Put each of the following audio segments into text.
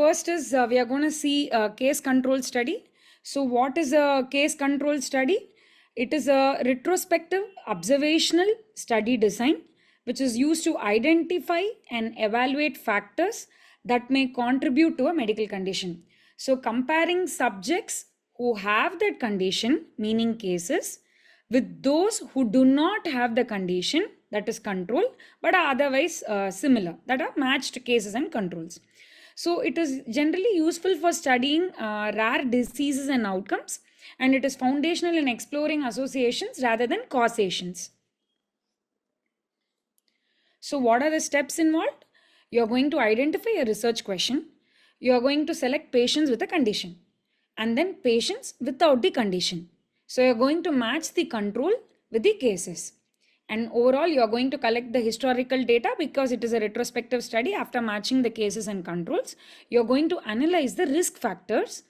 first is we are going to see a case control study. So what is a case control study? It is a retrospective observational study design which is used to identify and evaluate factors that may contribute to a medical condition. So comparing subjects who have that condition, meaning cases, with those who do not have the condition, that is control, but are otherwise similar, that are matched cases and controls. So it is generally useful for studying rare diseases and outcomes, and it is foundational in exploring associations rather than causations. So what are the steps involved? You are going to identify a research question. You are going to select patients with a condition and then patients without the condition. So you are going to match the control with the cases. And overall, you are going to collect the historical data because it is a retrospective study. After matching the cases and controls, you are going to analyze the risk factors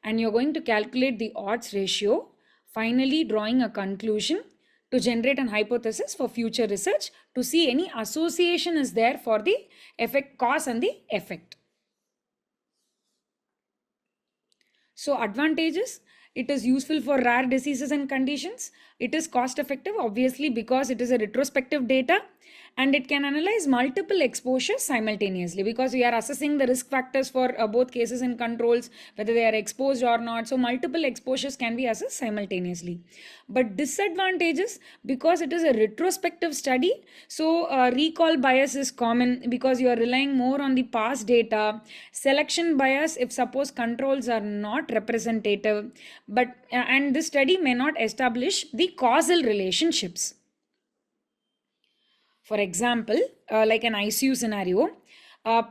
and you are going to calculate the odds ratio, finally drawing a conclusion to generate an hypothesis for future research to see any association is there for the effect, cause and the effect. So advantages, it is useful for rare diseases and conditions. It is cost effective, obviously, because it is a retrospective data and it can analyze multiple exposures simultaneously because we are assessing the risk factors for both cases and controls, whether they are exposed or not. So multiple exposures can be assessed simultaneously. But disadvantages, because it is a retrospective study, so recall bias is common because you are relying more on the past data. Selection bias if suppose controls are not representative, but and this study may not establish the causal relationships. For example, like an ICU scenario,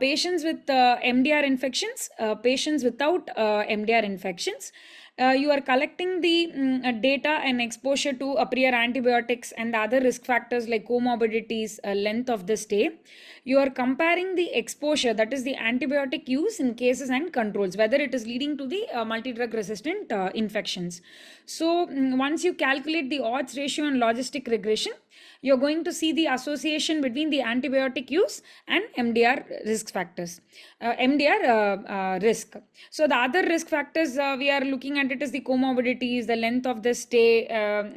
patients with MDR infections, patients without MDR infections, you are collecting the data and exposure to prior antibiotics and other risk factors like comorbidities, length of the stay. You are comparing the exposure, that is the antibiotic use in cases and controls, whether it is leading to the multi-drug resistant infections. So once you calculate the odds ratio and logistic regression, you're going to see the association between the antibiotic use and MDR risk factors, MDR risk. So the other risk factors we are looking at it is the comorbidities, the length of the stay,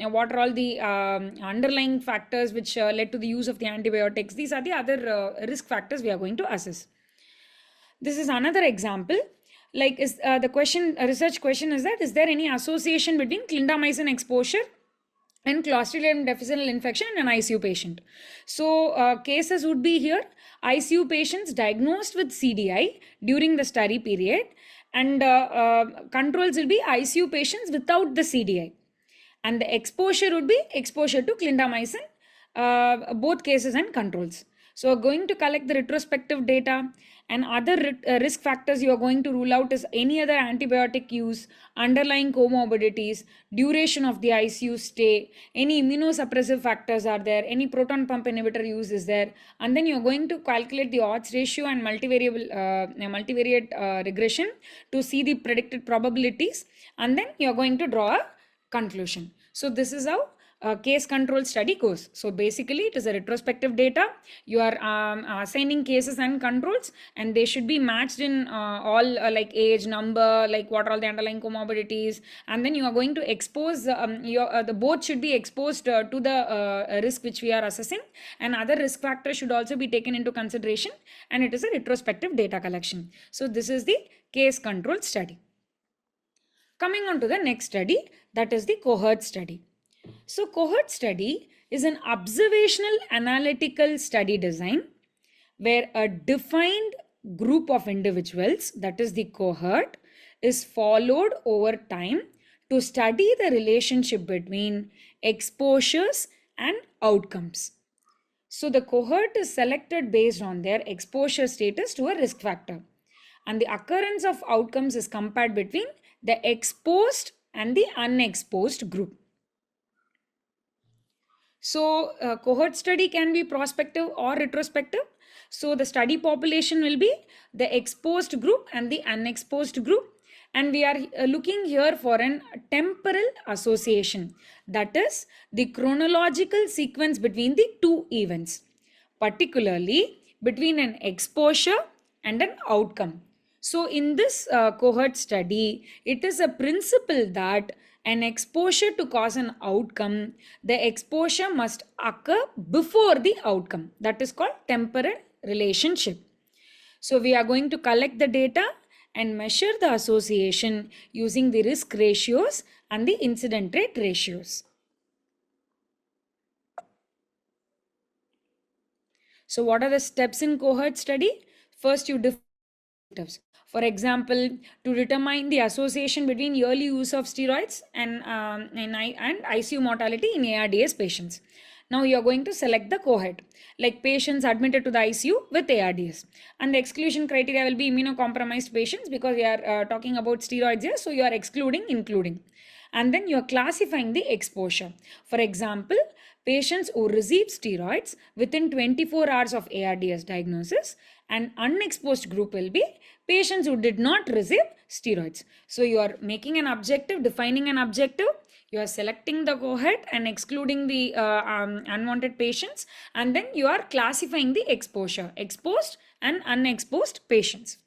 what are all the underlying factors which led to the use of the antibiotics. These are the other risk factors we are going to assess. This is another example. Like is the question, a research question is that, is there any association between clindamycin exposure and Clostridium difficile infection in an ICU patient? So cases would be here, ICU patients diagnosed with CDI during the study period, and controls will be ICU patients without the CDI. And the exposure would be exposure to clindamycin, both cases and controls. So going to collect the retrospective data, and other risk factors you are going to rule out is any other antibiotic use, underlying comorbidities, duration of the ICU stay, any immunosuppressive factors are there, any proton pump inhibitor use is there, and then you are going to calculate the odds ratio and multivariate regression to see the predicted probabilities, and then you are going to draw a conclusion. So this is how case control study goes. So basically it is a retrospective data. You are assigning cases and controls, and they should be matched in all like age, number, like what are all the underlying comorbidities, and then you are going to expose the both should be exposed to the risk which we are assessing, and other risk factors should also be taken into consideration, and it is a retrospective data collection. So this is the case control study. Coming on to the next study, that is the cohort study. So cohort study is an observational analytical study design where a defined group of individuals, that is the cohort, is followed over time to study the relationship between exposures and outcomes. So the cohort is selected based on their exposure status to a risk factor, and the occurrence of outcomes is compared between the exposed and the unexposed group. So cohort study can be prospective or retrospective. So the study population will be the exposed group and the unexposed group. And we are looking here for an temporal association, that is the chronological sequence between the two events, particularly between an exposure and an outcome. So in this cohort study, it is a principle that an exposure to cause an outcome, the exposure must occur before the outcome. That is called temporal relationship. So we are going to collect the data and measure the association using the risk ratios and the incident rate ratios. So what are the steps in cohort study? First, you define objectives. For example, to determine the association between yearly use of steroids and ICU mortality in ARDS patients. Now you are going to select the cohort, like patients admitted to the ICU with ARDS. And the exclusion criteria will be immunocompromised patients because we are talking about steroids here. So you are excluding, including. And then you are classifying the exposure. For example, patients who receive steroids within 24 hours of ARDS diagnosis, and unexposed group will be patients who did not receive steroids. So you are making an objective, defining an objective, you are selecting the cohort and excluding the unwanted patients, and then you are classifying the exposure, exposed and unexposed patients.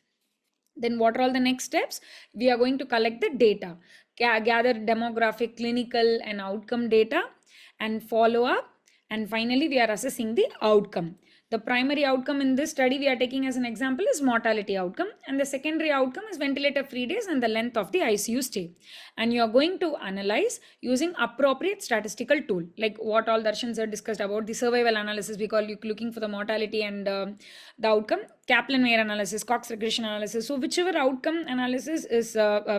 Then what are all the next steps? We are going to collect the data, gather demographic, clinical and outcome data, and follow up. And finally, we are assessing the outcome. The primary outcome in this study we are taking as an example is mortality outcome, and the secondary outcome is ventilator free days and the length of the ICU stay. And you are going to analyze using appropriate statistical tool, like what all Darshan sir discussed about the survival analysis. We call you looking for the mortality and the outcome, Kaplan-Meier analysis, Cox regression analysis. So whichever outcome analysis is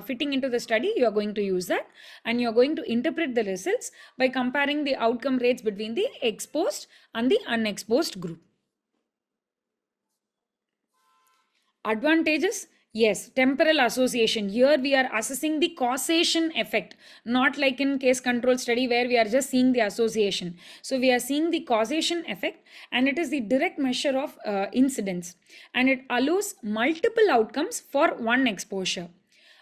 fitting into the study, you are going to use that, and you are going to interpret the results by comparing the outcome rates between the exposed and the unexposed group. Advantages? Yes, temporal association. Here we are assessing the causation effect, not like in case control study where we are just seeing the association. So we are seeing the causation effect, and it is the direct measure of incidence, and it allows multiple outcomes for one exposure.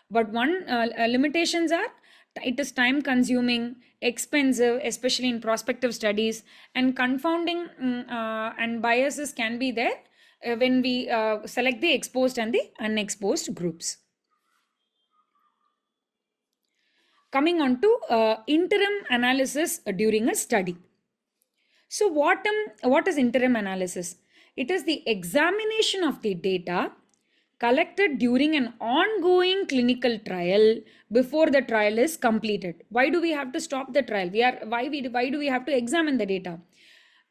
But one limitations are it is time consuming, expensive, especially in prospective studies, and confounding and biases can be there when we select the exposed and the unexposed groups. Coming on to interim analysis during a study. So what is interim analysis? It is the examination of the data collected during an ongoing clinical trial before the trial is completed. Why do we have to stop the trial? Why do we have to examine the data?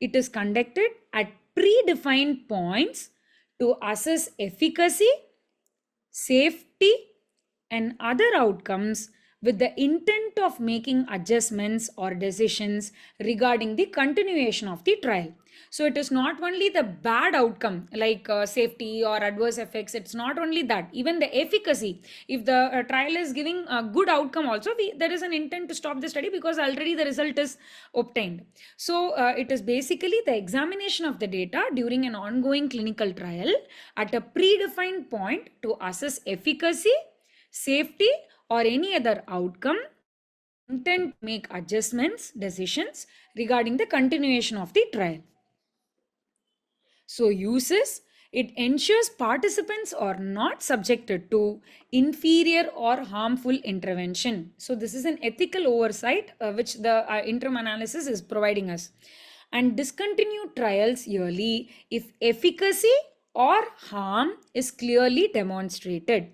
It is conducted at predefined points to assess efficacy, safety, and other outcomes with the intent of making adjustments or decisions regarding the continuation of the trial. So it is not only the bad outcome like safety or adverse effects, it's not only that, even the efficacy. If the trial is giving a good outcome also, there is an intent to stop the study because already the result is obtained. So it is basically the examination of the data during an ongoing clinical trial at a predefined point to assess efficacy, safety, or any other outcome, intent to make adjustments, decisions regarding the continuation of the trial. So uses, it ensures participants are not subjected to inferior or harmful intervention. So this is an ethical oversight which the interim analysis is providing us. And discontinue trials yearly if efficacy or harm is clearly demonstrated,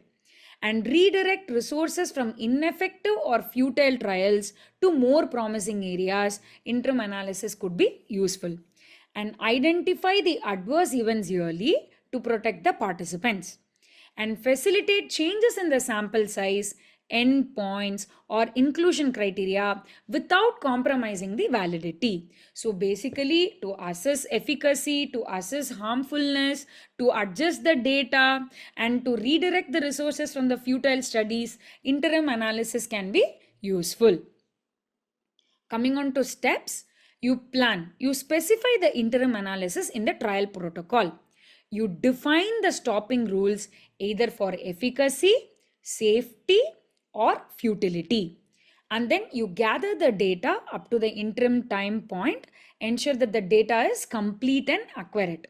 and redirect resources from ineffective or futile trials to more promising areas. Interim analysis could be useful. And identify the adverse events yearly to protect the participants, and facilitate changes in the sample size, endpoints, or inclusion criteria without compromising the validity. So basically, to assess efficacy, to assess harmfulness, to adjust the data, and to redirect the resources from the futile studies, interim analysis can be useful. Coming on to steps, you plan, you specify the interim analysis in the trial protocol. You define the stopping rules either for efficacy, safety, or futility. And then you gather the data up to the interim time point, ensure that the data is complete and accurate.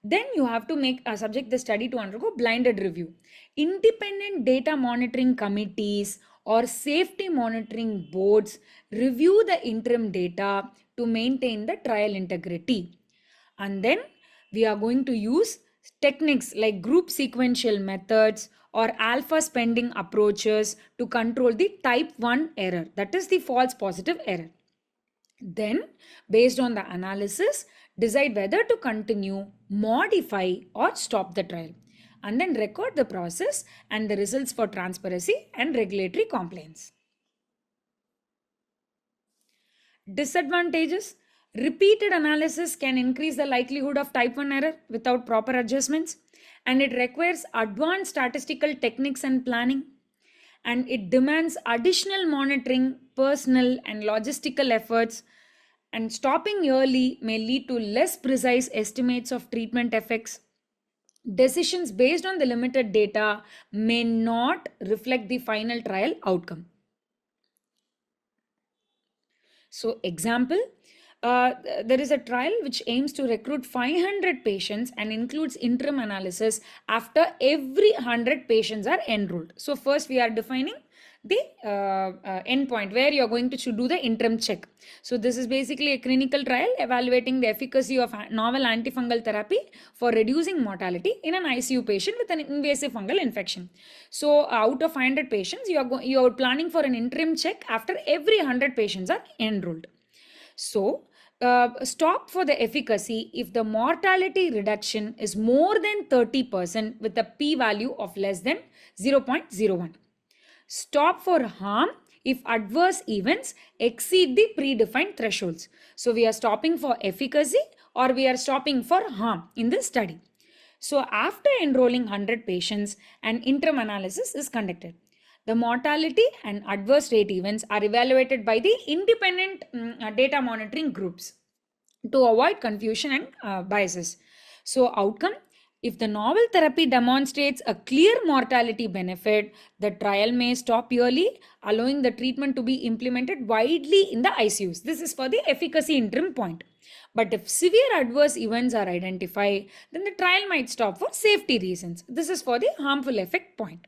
Then you have to make subject the study to undergo blinded review. Independent data monitoring committees or safety monitoring boards review the interim data to maintain the trial integrity. And then we are going to use techniques like group sequential methods or alpha spending approaches to control the type 1 error, that is the false positive error. Then, based on the analysis, decide whether to continue, modify, or stop the trial. And then record the process and the results for transparency and regulatory compliance. Disadvantages: repeated analysis can increase the likelihood of type 1 error without proper adjustments, and it requires advanced statistical techniques and planning, and it demands additional monitoring, personal, and logistical efforts. And stopping early may lead to less precise estimates of treatment effects. Decisions based on the limited data may not reflect the final trial outcome. So, example, there is a trial which aims to recruit 500 patients and includes interim analysis after every 100 patients are enrolled. So, first we are defining the endpoint where you are going to do the interim check. So, this is basically a clinical trial evaluating the efficacy of novel antifungal therapy for reducing mortality in an ICU patient with an invasive fungal infection. So, out of 500 patients, you are planning for an interim check after every 100 patients are enrolled. So, stop for the efficacy if the mortality reduction is more than 30% with a p-value of less than 0.01. Stop for harm if adverse events exceed the predefined thresholds. So, we are stopping for efficacy or we are stopping for harm in this study. So, after enrolling 100 patients, an interim analysis is conducted. The mortality and adverse rate events are evaluated by the independent data monitoring groups to avoid confusion and biases. So, outcome: if the novel therapy demonstrates a clear mortality benefit, the trial may stop early, allowing the treatment to be implemented widely in the ICUs. This is for the efficacy interim point. But if severe adverse events are identified, then the trial might stop for safety reasons. This is for the harmful effect point.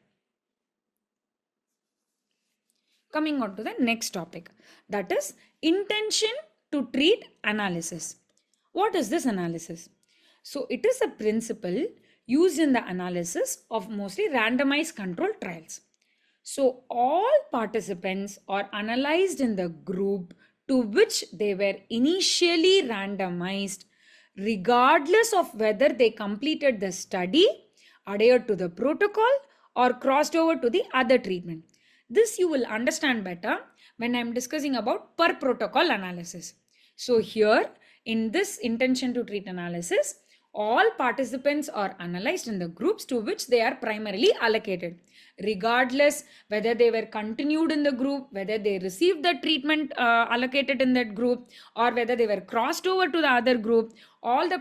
Coming on to the next topic, that is intention to treat analysis. What is this analysis? So, it is a principle used in the analysis of mostly randomized controlled trials. So, all participants are analyzed in the group to which they were initially randomized, regardless of whether they completed the study, adhered to the protocol, or crossed over to the other treatment. This you will understand better when I am discussing about per protocol analysis. So, here in this intention to treat analysis, all participants are analyzed in the groups to which they are primarily allocated, regardless whether they were continued in the group, whether they received the treatment allocated in that group, or whether they were crossed over to the other group. All the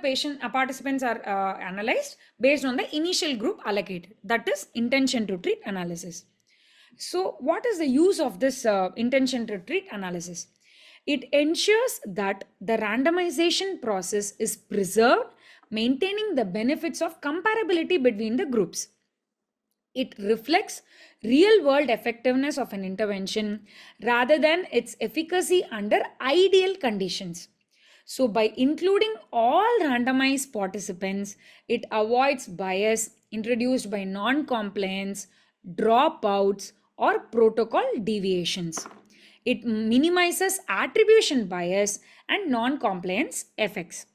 participants are analyzed based on the initial group allocated. That is intention to treat analysis. So, what is the use of this intention to treat analysis? It ensures that the randomization process is preserved, maintaining the benefits of comparability between the groups. It reflects real world effectiveness of an intervention rather than its efficacy under ideal conditions. So, by including all randomized participants, it avoids bias introduced by non-compliance, dropouts, or protocol deviations. It minimizes attribution bias and non-compliance effects.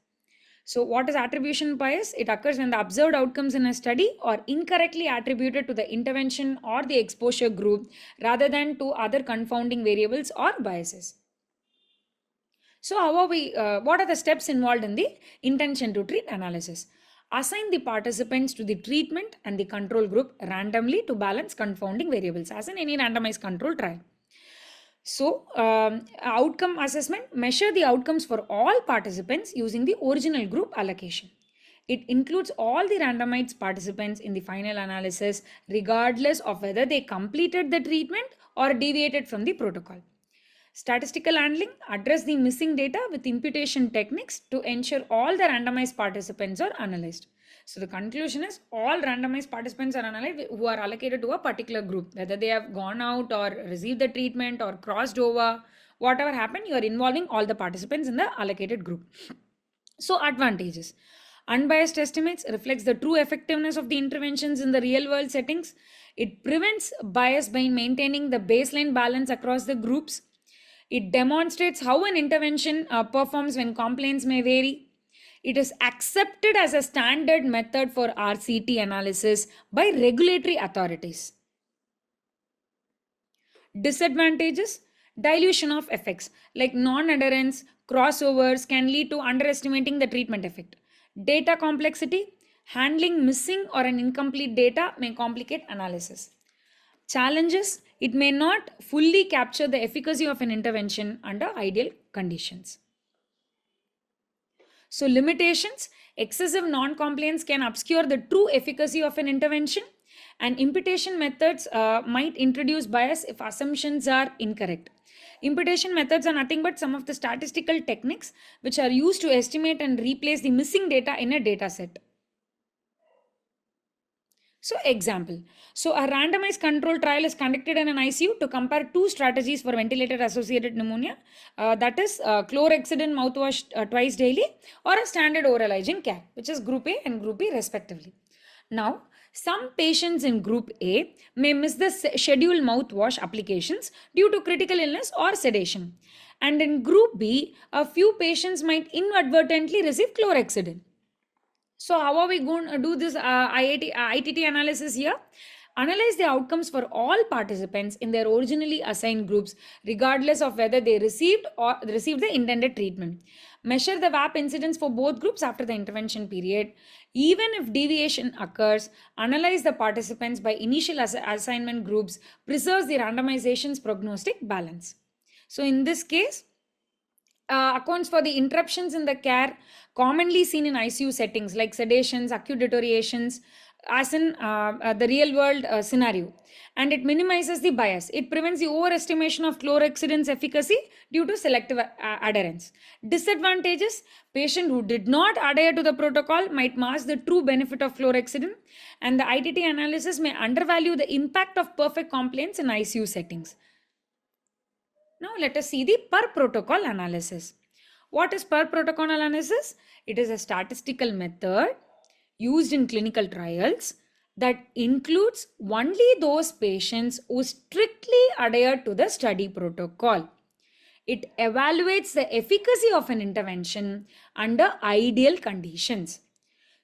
So, what is attribution bias? It occurs when the observed outcomes in a study are incorrectly attributed to the intervention or the exposure group rather than to other confounding variables or biases. So, what are the steps involved in the intention to treat analysis? Assign the participants to the treatment and the control group randomly to balance confounding variables, as in any randomized control trial. So, outcome assessment: measure the outcomes for all participants using the original group allocation. It includes all the randomized participants in the final analysis, regardless of whether they completed the treatment or deviated from the protocol. Statistical handling address the missing data with imputation techniques to ensure all the randomized participants are analyzed. So the conclusion is all randomized participants are analyzed who are allocated to a particular group, whether they have gone out or received the treatment or crossed over, whatever happened, you are involving all the participants in the allocated group. So advantages. Unbiased estimates reflects the true effectiveness of the interventions in the real world settings. It prevents bias by maintaining the baseline balance across the groups. It demonstrates how an intervention performs when complaints may vary. It is accepted as a standard method for RCT analysis by regulatory authorities. Disadvantages: dilution of effects like non-adherence, crossovers can lead to underestimating the treatment effect. Data complexity: handling missing or an incomplete data may complicate analysis. Challenges: it may not fully capture the efficacy of an intervention under ideal conditions. So limitations: excessive non-compliance can obscure the true efficacy of an intervention, and imputation methods might introduce bias if assumptions are incorrect. Imputation methods are nothing but some of the statistical techniques which are used to estimate and replace the missing data in a data set. So example, so a randomized control trial is conducted in an ICU to compare two strategies for ventilator associated pneumonia, that is chlorhexidine mouthwash twice daily or a standard oral hygiene care, which is group A and group B respectively. Now, some patients in group A may miss the scheduled mouthwash applications due to critical illness or sedation. And in group B, a few patients might inadvertently receive chlorhexidine. So how are we going to do this ITT analysis here? Analyze the outcomes for all participants in their originally assigned groups, regardless of whether they received the intended treatment. Measure the VAP incidence for both groups after the intervention period. Even if deviation occurs, analyze the participants by initial assignment groups, preserves the randomization's prognostic balance. So in this case, accounts for the interruptions in the care commonly seen in ICU settings like sedations, acute deteriorations, as in the real world scenario. And it minimizes the bias. It prevents the overestimation of chlorhexidine's efficacy due to selective adherence. Disadvantages: patient who did not adhere to the protocol might mask the true benefit of chlorhexidine, and the ITT analysis may undervalue the impact of perfect compliance in ICU settings. Now let us see the per protocol analysis. What is per protocol analysis? It is a statistical method used in clinical trials that includes only those patients who strictly adhere to the study protocol. It evaluates the efficacy of an intervention under ideal conditions.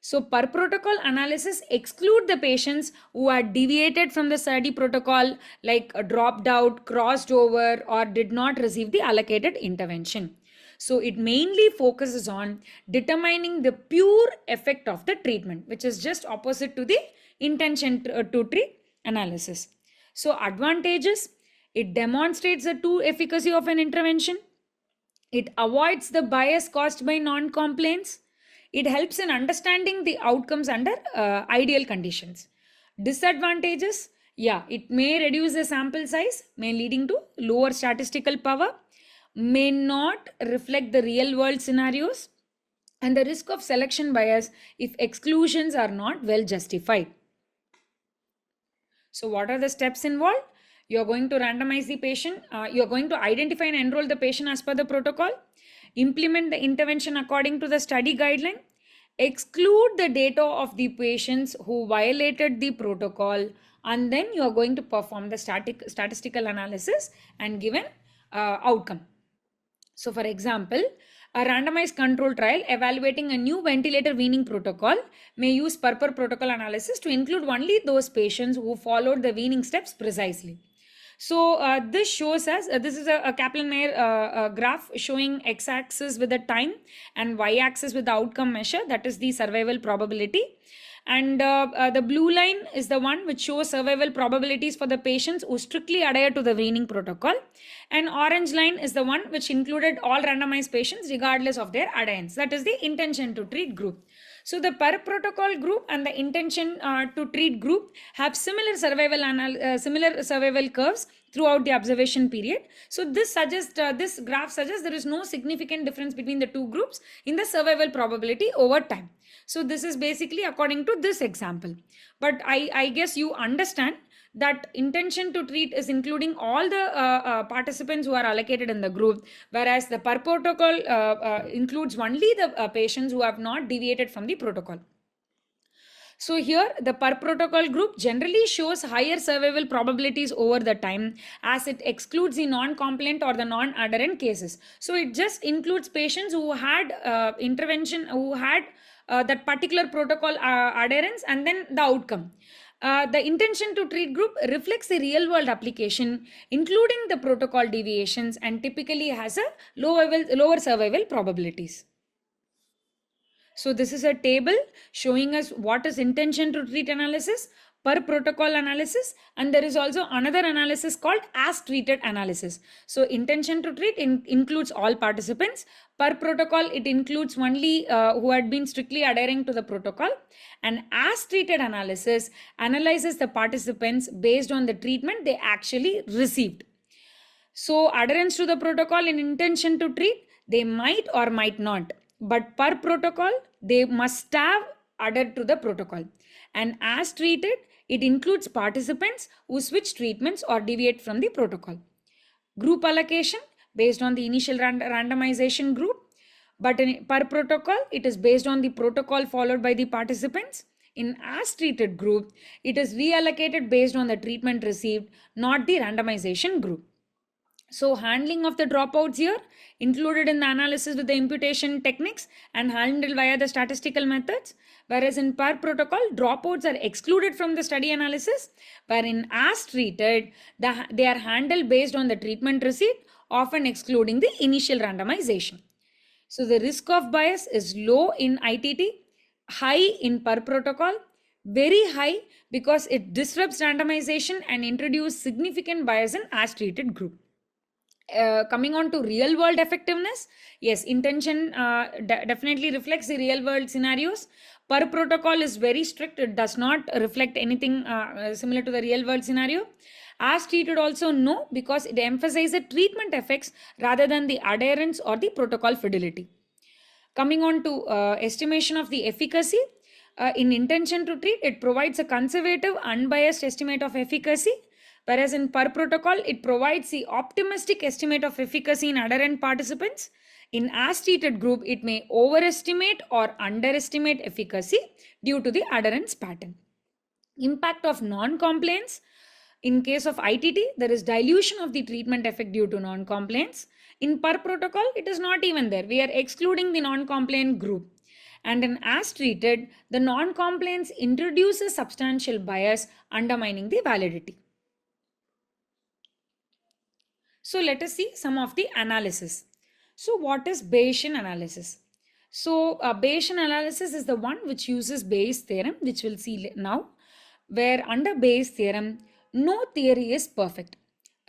So per protocol analysis exclude the patients who had deviated from the study protocol, like dropped out, crossed over, or did not receive the allocated intervention. So it mainly focuses on determining the pure effect of the treatment, which is just opposite to the intention to treat analysis. So advantages: it demonstrates the true efficacy of an intervention. It avoids the bias caused by non-compliance. It helps in understanding the outcomes under ideal conditions. Disadvantages: it may reduce the sample size, may leading to lower statistical power, may not reflect the real world scenarios, and the risk of selection bias if exclusions are not well justified. So what are the steps involved? You are going to randomize the patient. You are going to identify and enroll the patient as per the protocol. Implement the intervention according to the study guideline. Exclude the data of the patients who violated the protocol, and then you are going to perform the statistical analysis and give an outcome. So for example, a randomized control trial evaluating a new ventilator weaning protocol may use per protocol analysis to include only those patients who followed the weaning steps precisely. So this shows us, this is a Kaplan-Meier graph showing x-axis with the time and y-axis with the outcome measure, that is the survival probability. And the blue line is the one which shows survival probabilities for the patients who strictly adhere to the weaning protocol. And orange line is the one which included all randomized patients regardless of their adherence, that is the intention to treat group. So the per protocol group and the intention to treat group have similar survival curves throughout the observation period. So this graph suggests there is no significant difference between the two groups in the survival probability over time. So this is basically according to this example. But I guess you understand that intention to treat is including all the participants who are allocated in the group, whereas the per protocol includes only the patients who have not deviated from the protocol. So here the per protocol group generally shows higher survival probabilities over the time, as it excludes the non-compliant or the non-adherent cases. So it just includes patients who had intervention, who had that particular protocol adherence, and then the outcome. The intention to treat group reflects the real world application, including the protocol deviations, and typically has a lower survival probabilities. So this is a table showing us what is intention to treat analysis, per protocol analysis, and there is also another analysis called as treated analysis. So intention to treat includes all participants. Per protocol, it includes only who had been strictly adhering to the protocol. And as treated analysis analyzes the participants based on the treatment they actually received. So adherence to the protocol in intention to treat, they might or might not. But per protocol, they must have adhered to the protocol. And as treated, it includes participants who switch treatments or deviate from the protocol. Group allocation based on the initial randomization group. But per protocol, it is based on the protocol followed by the participants. In as treated group, it is reallocated based on the treatment received, not the randomization group. So handling of the dropouts here included in the analysis with the imputation techniques and handled via the statistical methods, whereas in per protocol, dropouts are excluded from the study analysis, wherein as treated, they are handled based on the treatment received, often excluding the initial randomization. So the risk of bias is low in ITT, high in per protocol, very high because it disrupts randomization and introduces significant bias in as treated group. Coming on to real world effectiveness, yes, intention definitely reflects the real world scenarios. Per protocol is very strict, it does not reflect anything similar to the real world scenario. As treated also no, because it emphasizes treatment effects rather than the adherence or the protocol fidelity. Coming on to estimation of the efficacy, in intention to treat, it provides a conservative unbiased estimate of efficacy, whereas in per protocol, it provides the optimistic estimate of efficacy in adherent participants. In as treated group, it may overestimate or underestimate efficacy due to the adherence pattern. Impact of non-compliance. In case of ITT, there is dilution of the treatment effect due to non-compliance. In per protocol, it is not even there. We are excluding the non-compliant group. And in as treated, the non-compliance introduces substantial bias, undermining the validity. So let us see some of the analysis. So what is Bayesian analysis? So Bayesian analysis is the one which uses Bayes' theorem, which we'll see now, where under Bayes' theorem, no theory is perfect.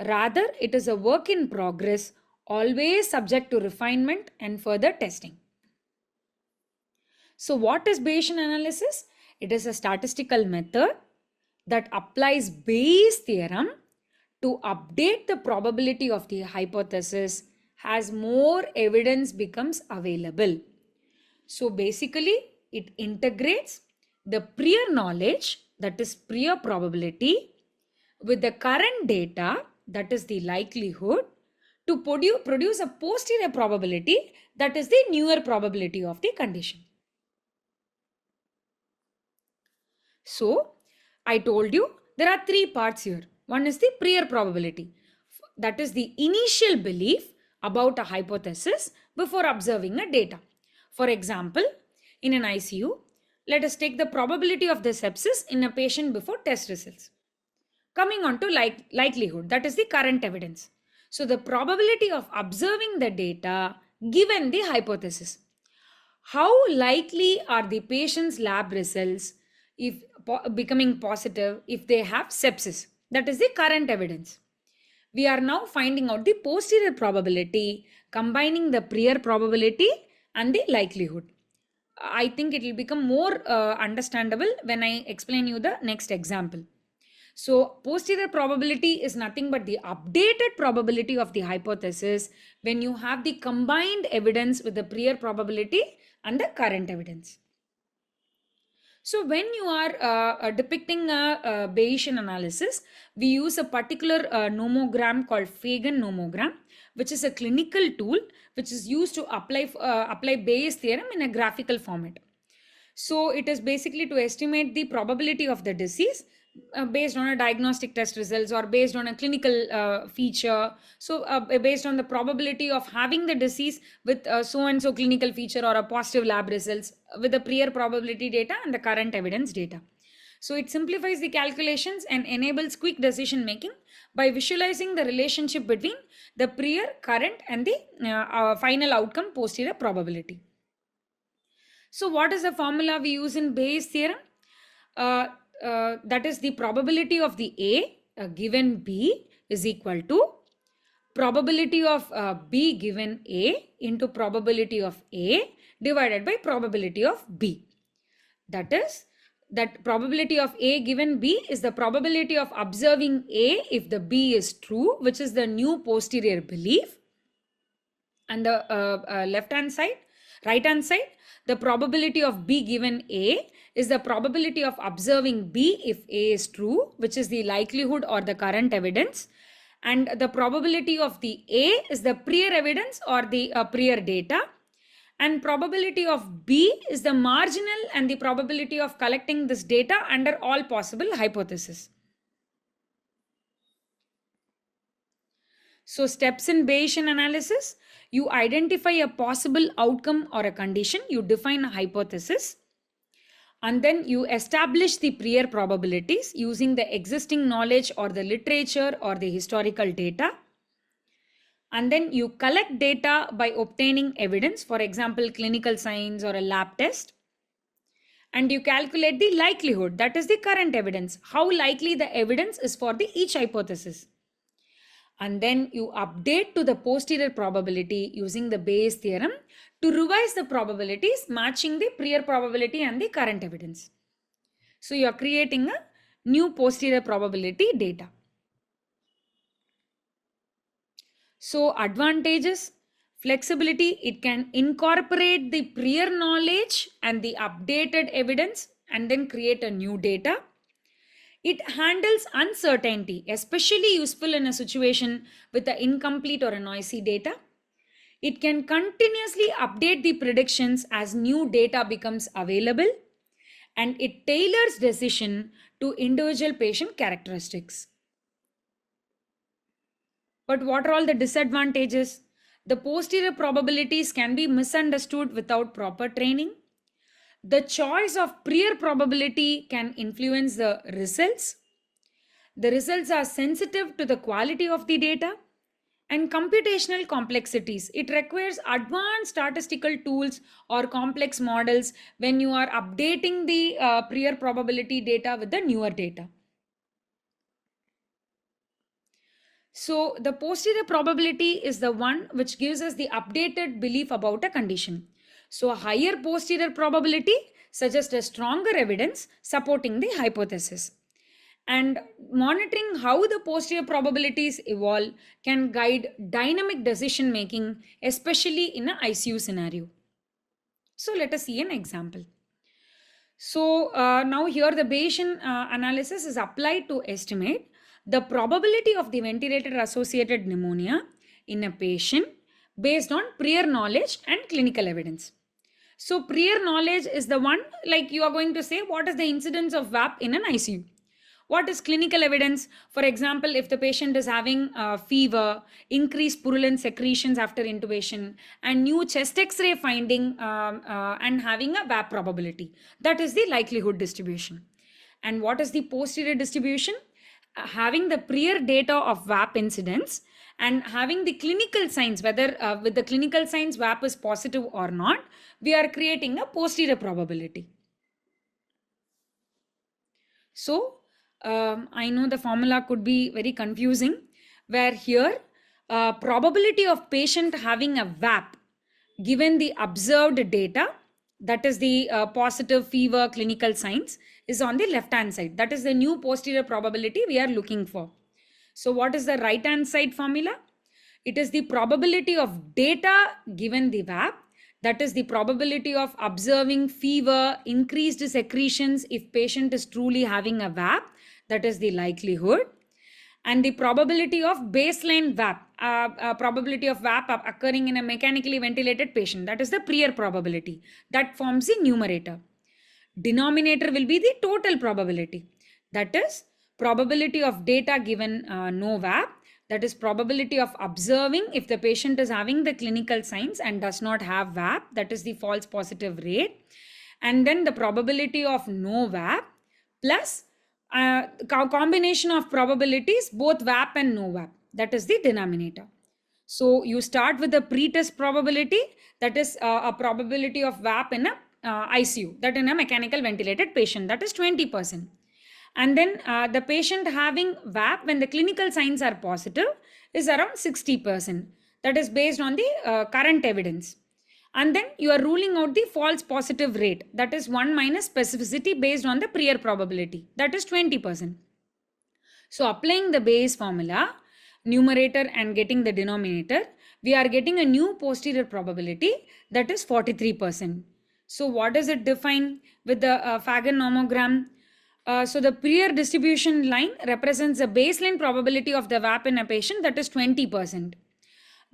Rather, it is a work in progress, always subject to refinement and further testing. So what is Bayesian analysis? It is a statistical method that applies Bayes' theorem to update the probability of the hypothesis as more evidence becomes available. So basically, it integrates the prior knowledge, that is prior probability, with the current data, that is the likelihood, to produce a posterior probability, that is the newer probability of the condition. So I told you there are three parts here. One is the prior probability, that is the initial belief about a hypothesis before observing a data. For example, in an ICU, let us take the probability of the sepsis in a patient before test results. Coming on to likelihood, that is the current evidence. So the probability of observing the data given the hypothesis. How likely are the patient's lab results if becoming positive if they have sepsis? That is the current evidence. We are now finding out the posterior probability, combining the prior probability and the likelihood. I think it will become more understandable when I explain you the next example. So posterior probability is nothing but the updated probability of the hypothesis when you have the combined evidence with the prior probability and the current evidence. So when you are depicting a Bayesian analysis, we use a particular nomogram called Fagan nomogram, which is a clinical tool which is used to apply Bayes theorem in a graphical format. So it is basically to estimate the probability of the disease based on a diagnostic test results or based on a clinical feature. So based on the probability of having the disease with so and so clinical feature or a positive lab results with the prior probability data and the current evidence data. So it simplifies the calculations and enables quick decision making by visualizing the relationship between the prior, current and the final outcome posterior probability. So what is the formula we use in Bayes theorem? That is the probability of the A given B is equal to probability of B given A into probability of A divided by probability of B. That is, that probability of A given B is the probability of observing A if the B is true, which is the new posterior belief. And the right hand side, the probability of B given A is the probability of observing B if A is true, which is the likelihood or the current evidence. And the probability of the A is the prior evidence or the prior data. And probability of B is the marginal and the probability of collecting this data under all possible hypotheses. So steps in Bayesian analysis: you identify a possible outcome or a condition, you define a hypothesis, and then you establish the prior probabilities using the existing knowledge or the literature or the historical data. And then you collect data by obtaining evidence, for example, clinical signs or a lab test. And you calculate the likelihood, that is the current evidence, how likely the evidence is for the each hypothesis. And then you update to the posterior probability using the Bayes theorem to revise the probabilities matching the prior probability and the current evidence. So you are creating a new posterior probability data. So advantages: flexibility, it can incorporate the prior knowledge and the updated evidence and then create a new data. It handles uncertainty, especially useful in a situation with the incomplete or a noisy data. It can continuously update the predictions as new data becomes available, and it tailors decision to individual patient characteristics. But what are all the disadvantages? The posterior probabilities can be misunderstood without proper training. The choice of prior probability can influence the results. The results are sensitive to the quality of the data. And computational complexities. It requires advanced statistical tools or complex models when you are updating the prior probability data with the newer data. So the posterior probability is the one which gives us the updated belief about a condition. So a higher posterior probability suggests a stronger evidence supporting the hypothesis. And monitoring how the posterior probabilities evolve can guide dynamic decision making, especially in an ICU scenario. So let us see an example. So now here the Bayesian analysis is applied to estimate the probability of the ventilator associated pneumonia in a patient based on prior knowledge and clinical evidence. So prior knowledge is the one, like you are going to say, what is the incidence of VAP in an ICU? What is clinical evidence? For example, if the patient is having fever, increased purulent secretions after intubation, and new chest X-ray finding and having a VAP probability. That is the likelihood distribution. And what is the posterior distribution? Having the prior data of VAP incidence and having the clinical signs, whether with the clinical signs VAP is positive or not, we are creating a posterior probability. So, I know the formula could be very confusing, where here probability of patient having a VAP given the observed data, that is the positive fever clinical signs, is on the left hand side. That is the new posterior probability we are looking for. So what is the right hand side formula? It is the probability of data given the VAP, that is the probability of observing fever, increased secretions if patient is truly having a VAP, that is the likelihood, and the probability of baseline VAP, probability of VAP occurring in a mechanically ventilated patient, that is the prior probability, that forms the numerator. Denominator will be the total probability, that is probability of data given no VAP, that is probability of observing if the patient is having the clinical signs and does not have VAP, that is the false positive rate, and then the probability of no VAP plus combination of probabilities, both VAP and no VAP, that is the denominator. So you start with the pretest probability, that is a probability of VAP in a ICU, that in a mechanical ventilated patient, that is 20%. And then the patient having VAP when the clinical signs are positive is around 60%. That is based on the current evidence. And then you are ruling out the false positive rate, that is 1 minus specificity based on the prior probability, that is 20%. So applying the Bayes formula, numerator and getting the denominator, we are getting a new posterior probability, that is 43%. So what does it define with the Fagan nomogram? So the prior distribution line represents the baseline probability of the VAP in a patient, that is 20%.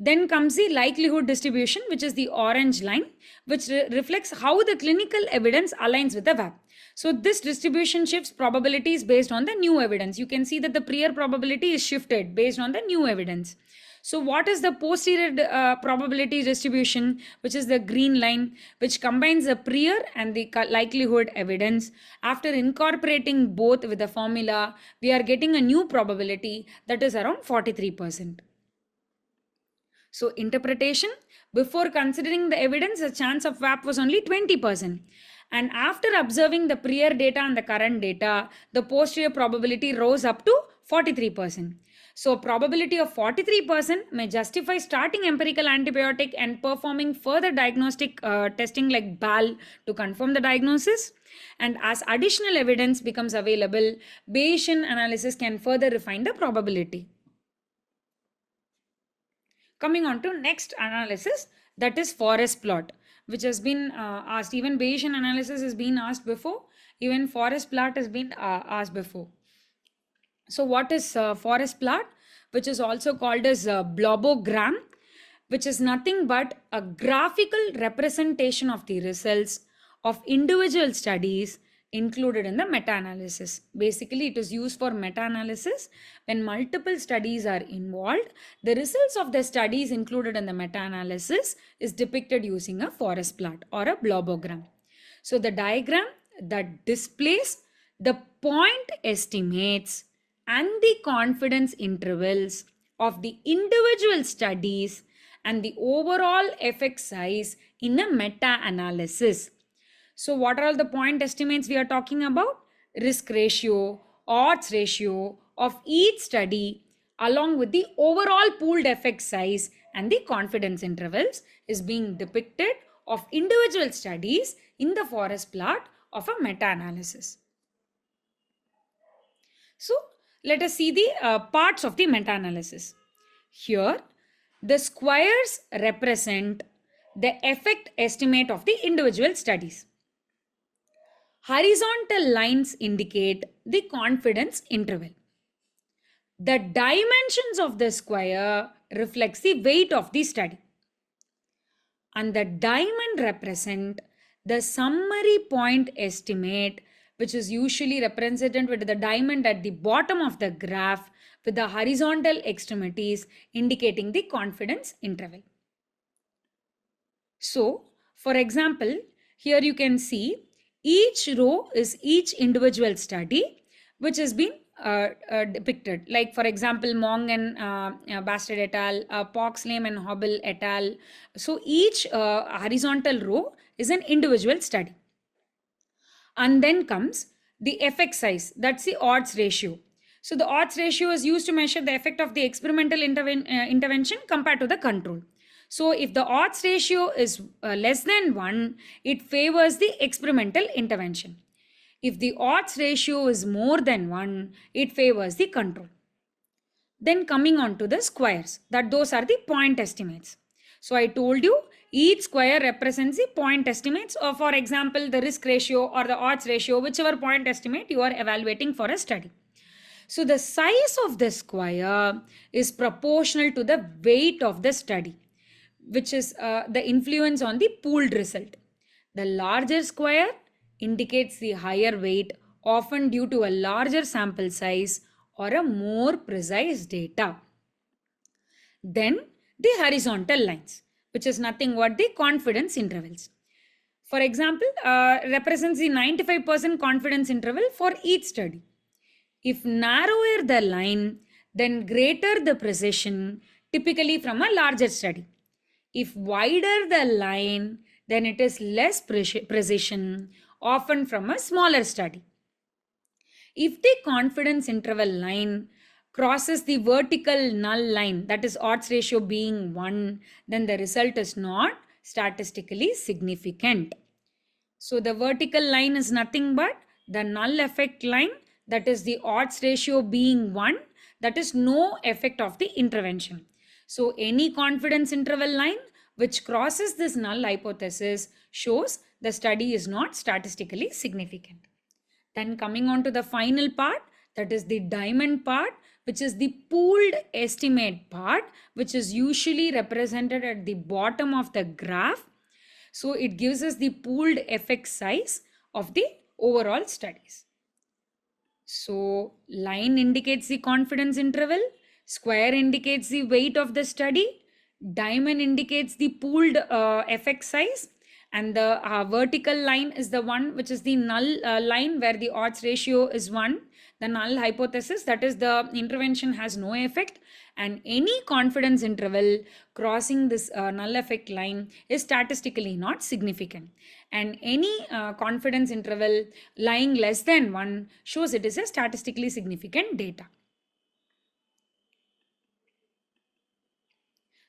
Then comes the likelihood distribution, which is the orange line, which reflects how the clinical evidence aligns with the VAP. So this distribution shifts probabilities based on the new evidence. You can see that the prior probability is shifted based on the new evidence. So what is the posterior probability distribution, which is the green line, which combines the prior and the likelihood evidence. After incorporating both with the formula, we are getting a new probability, that is around 43%. So interpretation, before considering the evidence, the chance of VAP was only 20%. And after observing the prior data and the current data, the posterior probability rose up to 43%. So probability of 43% may justify starting empirical antibiotic and performing further diagnostic testing like BAL to confirm the diagnosis. And as additional evidence becomes available, Bayesian analysis can further refine the probability. Coming on to next analysis, that is forest plot, which has been asked. Even Bayesian analysis has been asked before. Even forest plot has been asked before. So what is forest plot, which is also called as blobogram, which is nothing but a graphical representation of the results of individual studies included in the meta-analysis. Basically, it is used for meta-analysis when multiple studies are involved. The results of the studies included in the meta-analysis is depicted using a forest plot or a blobogram. So the diagram that displays the point estimates and the confidence intervals of the individual studies and the overall effect size in a meta-analysis. So what are all the point estimates we are talking about? Risk ratio, odds ratio of each study along with the overall pooled effect size and the confidence intervals is being depicted of individual studies in the forest plot of a meta-analysis. So let us see the parts of the meta-analysis. Here, the squares represent the effect estimate of the individual studies. Horizontal lines indicate the confidence interval. The dimensions of the square reflects the weight of the study. And the diamond represent the summary point estimate, which is usually represented with the diamond at the bottom of the graph with the horizontal extremities indicating the confidence interval. So, for example, here you can see each row is each individual study which has been depicted. Like for example, Mong and Bastard et al., Poxlame and Hobble et al. So each horizontal row is an individual study. And then comes the effect size, that's the odds ratio. So the odds ratio is used to measure the effect of the experimental intervention compared to the control. So if the odds ratio is less than 1, it favors the experimental intervention. If the odds ratio is more than 1, it favors the control. Then coming on to the squares, that those are the point estimates. So I told you each square represents the point estimates, or for example the risk ratio or the odds ratio, whichever point estimate you are evaluating for a study. So the size of the square is proportional to the weight of the study, which is the influence on the pooled result. The larger square indicates the higher weight, often due to a larger sample size or a more precise data. Then the horizontal lines, which is nothing but the confidence intervals. For example, represents the 95% confidence interval for each study. If narrower the line, then greater the precision, typically from a larger study. If wider the line, then it is less precision, often from a smaller study. If the confidence interval line crosses the vertical null line, that is odds ratio being 1, then the result is not statistically significant. So the vertical line is nothing but the null effect line, that is the odds ratio being 1, that is no effect of the intervention. So any confidence interval line which crosses this null hypothesis shows the study is not statistically significant. Then coming on to the final part, that is the diamond part, which is the pooled estimate part, which is usually represented at the bottom of the graph. So it gives us the pooled effect size of the overall studies. So line indicates the confidence interval, square indicates the weight of the study, diamond indicates the pooled effect size, and the vertical line is the one which is the null line where the odds ratio is 1, the null hypothesis, that is the intervention has no effect, and any confidence interval crossing this null effect line is statistically not significant, and any confidence interval lying less than 1 shows it is a statistically significant data.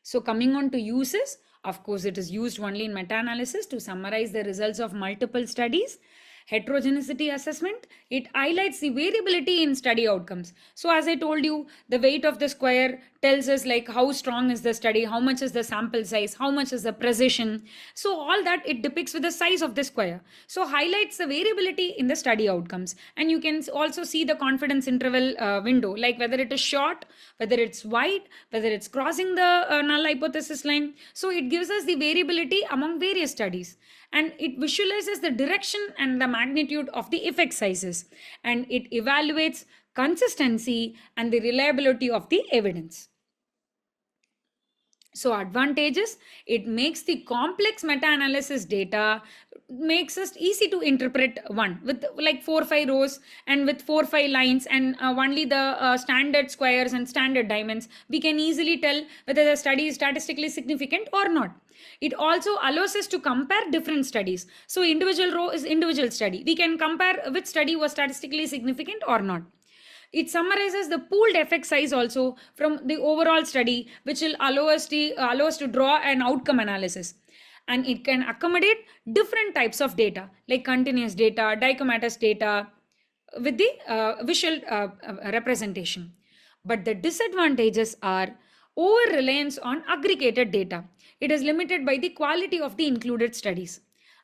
So coming on to uses, of course, it is used only in meta-analysis to summarize the results of multiple studies. Heterogeneity assessment, it highlights the variability in study outcomes. So as I told you, the weight of the square tells us like how strong is the study, how much is the sample size, how much is the precision. So all that it depicts with the size of the square. So highlights the variability in the study outcomes. And you can also see the confidence interval window, like whether it is short, whether it's wide, whether it's crossing the null hypothesis line. So it gives us the variability among various studies, and it visualizes the direction and the magnitude of the effect sizes, and it evaluates consistency and the reliability of the evidence. So advantages, it makes the complex meta-analysis data makes us easy to interpret one with like 4-5 rows and with 4-5 lines and only the standard squares and standard diamonds. We can easily tell whether the study is statistically significant or not. It also allows us to compare different studies. So individual row is individual study. We can compare which study was statistically significant or not. It summarizes the pooled effect size also from the overall study, which will allow us to draw an outcome analysis. And it can accommodate different types of data like continuous data, dichomatous data with the visual representation. But the disadvantages are over reliance on aggregated data. It is limited by the quality of the included studies.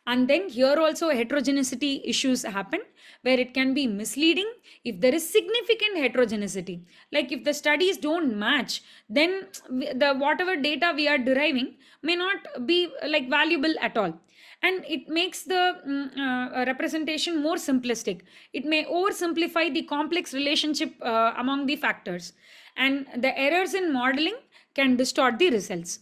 And then here also heterogeneity issues happen where it can be misleading if there is significant heterogeneity. Like if the studies don't match, then the whatever data we are deriving may not be like valuable at all. And it makes the representation more simplistic. It may oversimplify the complex relationship among the factors. And the errors in modeling can distort the results.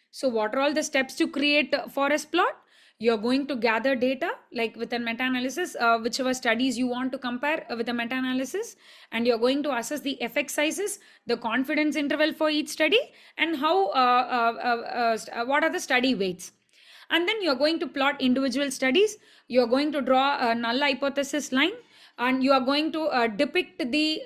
So what are all the steps to create a forest plot? You're going to gather data like with a meta-analysis, whichever studies you want to compare with a meta-analysis, and you're going to assess the effect sizes, the confidence interval for each study, and how what are the study weights. And then you're going to plot individual studies. You're going to draw a null hypothesis line, and you are going to depict the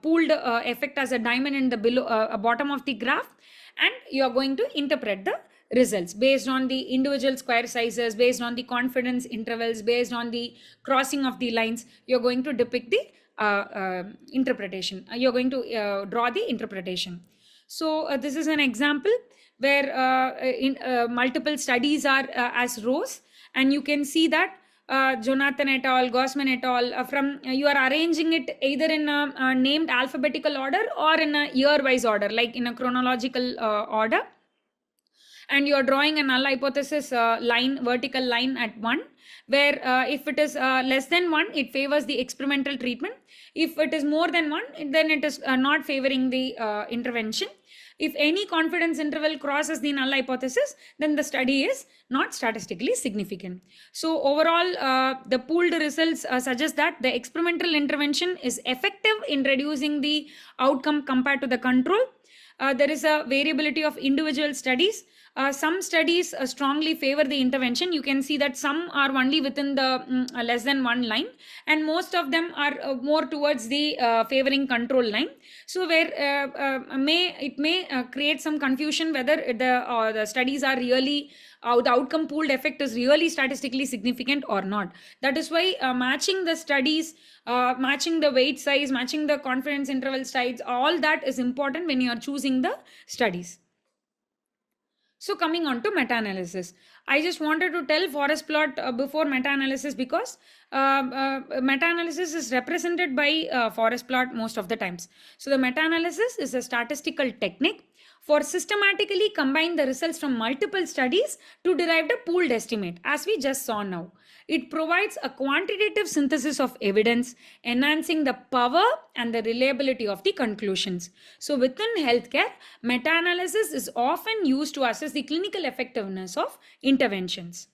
pooled effect as a diamond in the below bottom of the graph, and you are going to interpret the results based on the individual square sizes, based on the confidence intervals, based on the crossing of the lines. You're going to depict the interpretation. You're going to draw the interpretation. So this is an example where multiple studies are as rows, and you can see that Jonathan et al., Gosman et al. From you are arranging it either in a named alphabetical order or in a year-wise order, like in a chronological order. And you are drawing a null hypothesis line, vertical line at 1, where if it is less than 1, it favors the experimental treatment. If it is more than 1, then it is not favoring the intervention. If any confidence interval crosses the null hypothesis, then the study is not statistically significant. So overall, the pooled results suggest that the experimental intervention is effective in reducing the outcome compared to the control. There is a variability of individual studies. Some studies strongly favor the intervention. You can see that some are only within the less than 1 line, and most of them are more towards the favoring control line. So where it may create some confusion whether the studies are really the outcome pooled effect is really statistically significant or not. That is why matching the studies, matching the weight size, matching the confidence interval size, all that is important when you are choosing the studies. So coming on to meta-analysis, I just wanted to tell forest plot before meta-analysis, because meta-analysis is represented by forest plot most of the times. So the meta-analysis is a statistical technique for systematically combine the results from multiple studies to derive a pooled estimate, as we just saw now. It provides a quantitative synthesis of evidence, enhancing the power and the reliability of the conclusions. So within healthcare, meta-analysis is often used to assess the clinical effectiveness of interventions.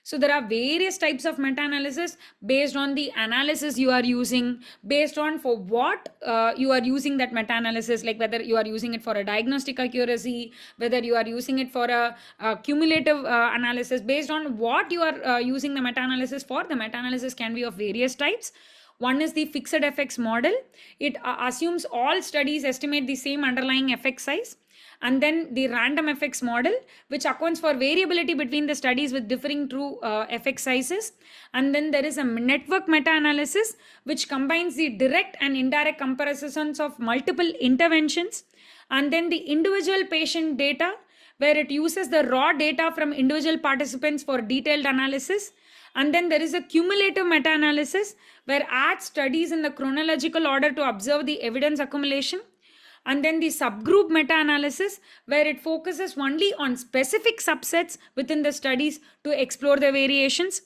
So there are various types of meta-analysis based on the analysis you are using, based on for what you are using that meta-analysis, like whether you are using it for a diagnostic accuracy, whether you are using it for a cumulative analysis. Based on what you are using the meta-analysis for, the meta-analysis can be of various types. One is the fixed effects model. It assumes all studies estimate the same underlying effect size. And then the random effects model, which accounts for variability between the studies with differing true effect sizes. And then there is a network meta-analysis, which combines the direct and indirect comparisons of multiple interventions. And then the individual patient data, where it uses the raw data from individual participants for detailed analysis. And then there is a cumulative meta-analysis, where adds studies in the chronological order to observe the evidence accumulation. And then the subgroup meta-analysis, where it focuses only on specific subsets within the studies to explore the variations.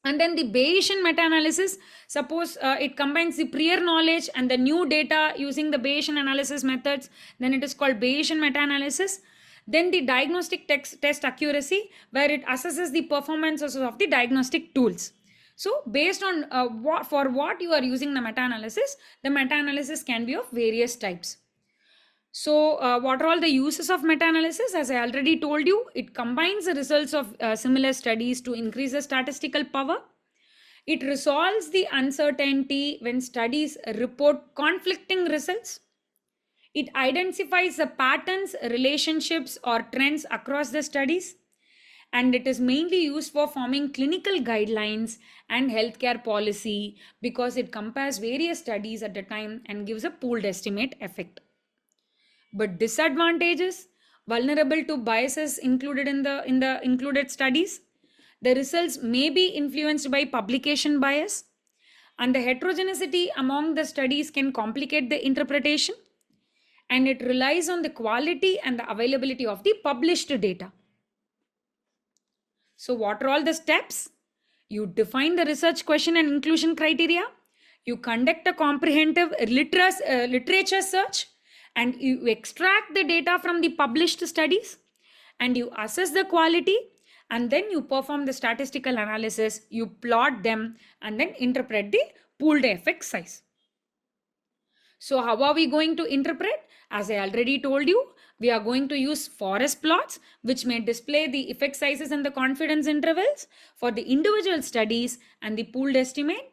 And then the Bayesian meta-analysis, suppose it combines the prior knowledge and the new data using the Bayesian analysis methods, then it is called Bayesian meta-analysis. Then the diagnostic test accuracy, where it assesses the performances of the diagnostic tools. So based on for what you are using the meta-analysis can be of various types. So what are all the uses of meta-analysis? As I already told you, it combines the results of similar studies to increase the statistical power. It resolves the uncertainty when studies report conflicting results. It identifies the patterns, relationships, or trends across the studies. And it is mainly used for forming clinical guidelines and healthcare policy, because it compares various studies at a time and gives a pooled estimate effect. But disadvantages: vulnerable to biases included in the included studies. The results may be influenced by publication bias, and the heterogeneity among the studies can complicate the interpretation, and it relies on the quality and the availability of the published data. So what are all the steps? You define the research question and inclusion criteria. You conduct a comprehensive literature search, and you extract the data from the published studies, and you assess the quality, and then you perform the statistical analysis, you plot them, and then interpret the pooled effect size. So how are we going to interpret? As I already told you, We are going to use forest plots, which may display the effect sizes and the confidence intervals for the individual studies and the pooled estimate.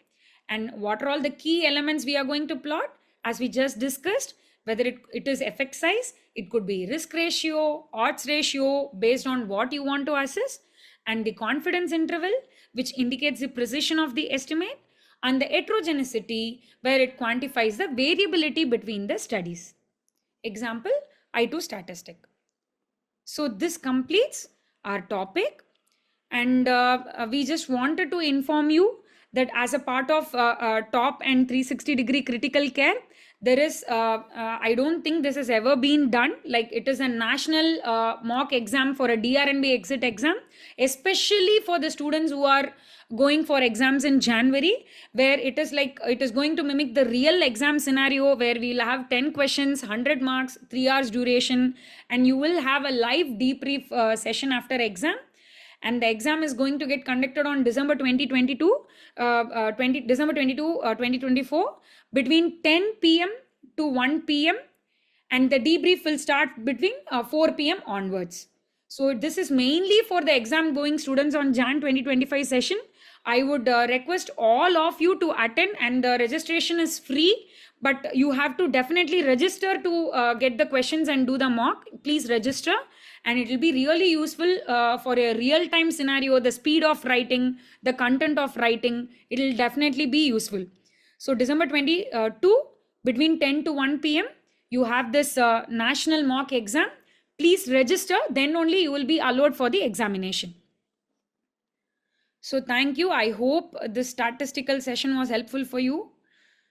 And what are all the key elements we are going to plot? As we just discussed, whether it is effect size, it could be risk ratio, odds ratio, based on what you want to assess, and the confidence interval, which indicates the precision of the estimate, and the heterogeneity, where it quantifies the variability between the studies. Example, I2 statistic. So this completes our topic, and we just wanted to inform you that as a part of top and 360-degree critical care, there is I don't think this has ever been done. Like, it is a national mock exam for a DRNB exit exam, especially for the students who are going for exams in January, where it is like it is going to mimic the real exam scenario, where we'll have 10 questions, 100 marks, 3 hours duration, and you will have a live debrief session after exam. And the exam is going to get conducted on December 2022, December 22, 2024, between 10 p.m. to 1 p.m. And the debrief will start between 4 p.m. onwards. So this is mainly for the exam going students on Jan 2025 session. I would request all of you to attend, and the registration is free, but you have to definitely register to get the questions and do the mock. Please register, and it will be really useful for a real-time scenario, the speed of writing, the content of writing, it will definitely be useful. So December 22, between 10 to 1 p.m., you have this national mock exam. Please register, then only you will be allowed for the examination. So thank you. I hope this statistical session was helpful for you.